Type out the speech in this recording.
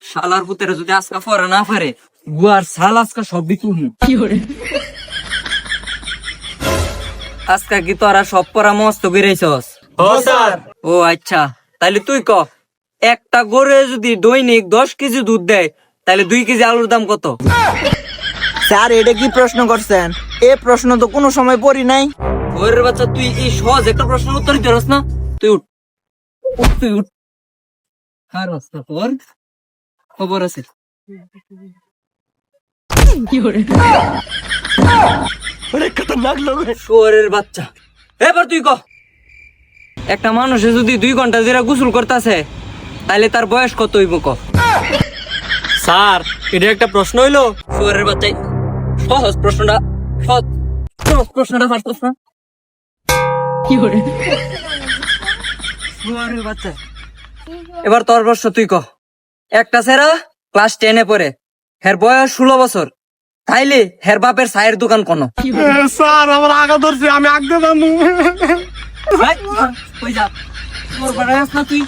শালার পুতেরা যদি আজকা পরে না পারে গুয়ার শাল আজকা সব বিকুন আজকা কি তোরা সব পরা মস্ত বেড়েছস? স্যার। ও আচ্ছা, তাহলে তুই ক একটা গরু যদি দৈনিক 10 কেজি দুধ দেয় তাহলে 2 কেজি আলুর দাম কত? স্যার এটা কি প্রশ্ন করছেন? এ প্রশ্ন তো কোনো সময় পড়ি নাই। ওরে বাচ্চা, তুই এই সহজ একটা প্রশ্নের উত্তর দিতে পারস না? তুই উঠ উঠ, তুই উঠ। আর রাস্তা তোর খবর আছে। শুয়োরের বাচ্চা, এবার তুই ক একটা মানুষে যদি 2 ঘন্টা ধরে গোসল করতেছে তাহলে তার বয়স কত হইব ক? স্যার এটা একটা প্রশ্ন হইলো? শুয়োরের বাচ্চাই সহজ প্রশ্নটা সহজ প্রশ্নটা পারতস না? শুয়োরের বাচ্চা, এবার তোর প্রশ্ন তুই ক একটা ছেড়া ক্লাস 10-এ পড়ে, হের বয়স 16 বছর, তাইলে হের বাপের চায়ের দোকান কোন? স্যার আমার আগা ধরছে, আমি আগতে জানবো। কই যা তোর বয়স না তুই